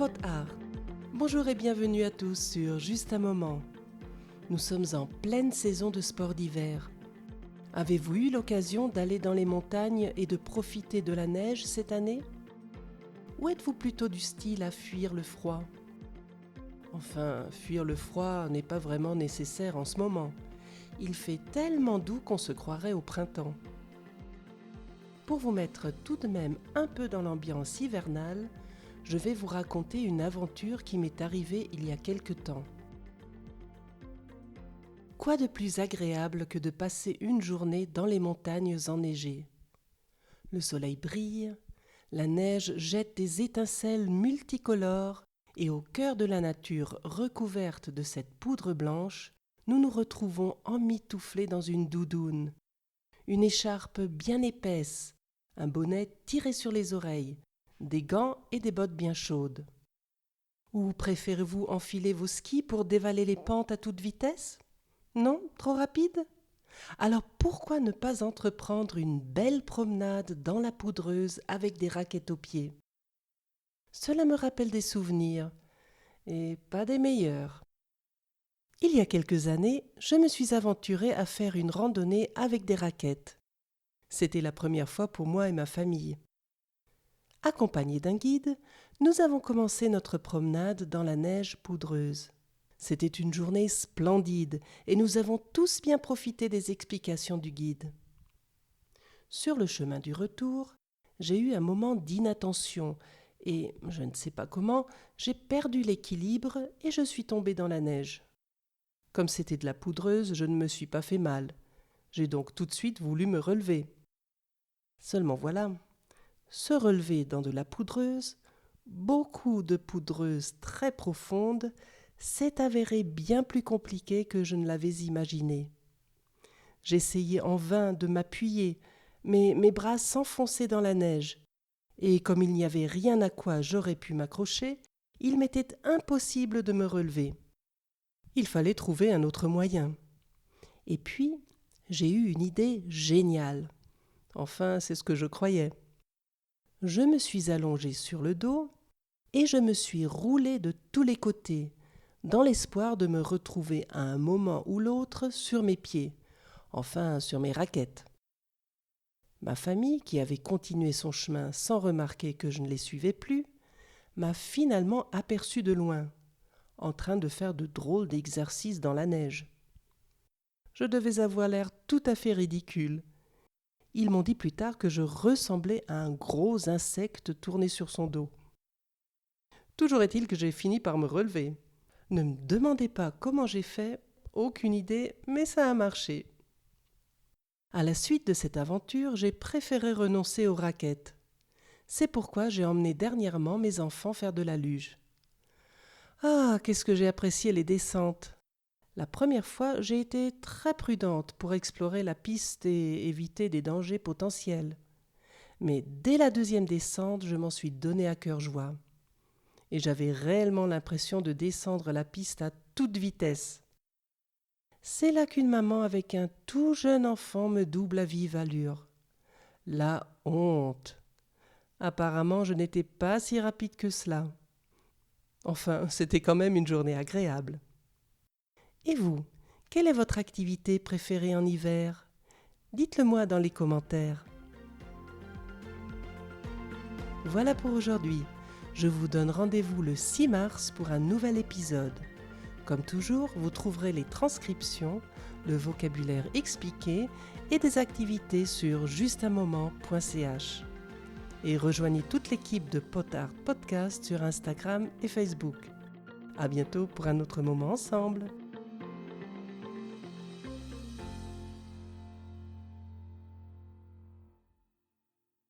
Pot Art. Bonjour et bienvenue à tous sur Juste un moment. Nous sommes en pleine saison de sport d'hiver. Avez-vous eu l'occasion d'aller dans les montagnes et de profiter de la neige cette année ? Ou êtes-vous plutôt du style à fuir le froid ? Enfin, fuir le froid n'est pas vraiment nécessaire en ce moment. Il fait tellement doux qu'on se croirait au printemps. Pour vous mettre tout de même un peu dans l'ambiance hivernale, je vais vous raconter une aventure qui m'est arrivée il y a quelque temps. Quoi de plus agréable que de passer une journée dans les montagnes enneigées ? Le soleil brille, la neige jette des étincelles multicolores et au cœur de la nature recouverte de cette poudre blanche, nous nous retrouvons emmitouflés dans une doudoune, une écharpe bien épaisse, un bonnet tiré sur les oreilles, des gants et des bottes bien chaudes. Ou préférez-vous enfiler vos skis pour dévaler les pentes à toute vitesse ? Non, trop rapide ? Alors pourquoi ne pas entreprendre une belle promenade dans la poudreuse avec des raquettes aux pieds ? Cela me rappelle des souvenirs, et pas des meilleurs. Il y a quelques années, je me suis aventurée à faire une randonnée avec des raquettes. C'était la première fois pour moi et ma famille. Accompagnés d'un guide, nous avons commencé notre promenade dans la neige poudreuse. C'était une journée splendide et nous avons tous bien profité des explications du guide. Sur le chemin du retour, j'ai eu un moment d'inattention et, je ne sais pas comment, j'ai perdu l'équilibre et je suis tombée dans la neige. Comme c'était de la poudreuse, je ne me suis pas fait mal. J'ai donc tout de suite voulu me relever. Seulement voilà, se relever dans de la poudreuse, beaucoup de poudreuse très profonde, s'est avéré bien plus compliqué que je ne l'avais imaginé. J'essayais en vain de m'appuyer, mais mes bras s'enfonçaient dans la neige, et comme il n'y avait rien à quoi j'aurais pu m'accrocher, il m'était impossible de me relever. Il fallait trouver un autre moyen. Et puis, j'ai eu une idée géniale. Enfin, c'est ce que je croyais. Je me suis allongée sur le dos et je me suis roulée de tous les côtés, dans l'espoir de me retrouver à un moment ou l'autre sur mes pieds, enfin sur mes raquettes. Ma famille, qui avait continué son chemin sans remarquer que je ne les suivais plus, m'a finalement aperçu de loin, en train de faire de drôles d'exercices dans la neige. Je devais avoir l'air tout à fait ridicule. Ils m'ont dit plus tard que je ressemblais à un gros insecte tourné sur son dos. Toujours est-il que j'ai fini par me relever. Ne me demandez pas comment j'ai fait, aucune idée, mais ça a marché. À la suite de cette aventure, j'ai préféré renoncer aux raquettes. C'est pourquoi j'ai emmené dernièrement mes enfants faire de la luge. Ah, qu'est-ce que j'ai apprécié les descentes! La première fois, j'ai été très prudente pour explorer la piste et éviter des dangers potentiels. Mais dès la deuxième descente, je m'en suis donné à cœur joie. Et j'avais réellement l'impression de descendre la piste à toute vitesse. C'est là qu'une maman avec un tout jeune enfant me double à vive allure. La honte! Apparemment, je n'étais pas si rapide que cela. Enfin, c'était quand même une journée agréable. Et vous, quelle est votre activité préférée en hiver ? Dites-le moi dans les commentaires. Voilà pour aujourd'hui. Je vous donne rendez-vous le 6 mars pour un nouvel épisode. Comme toujours, vous trouverez les transcriptions, le vocabulaire expliqué et des activités sur justunmoment.ch. Et rejoignez toute l'équipe de Pot Art Podcast sur Instagram et Facebook. À bientôt pour un autre moment ensemble.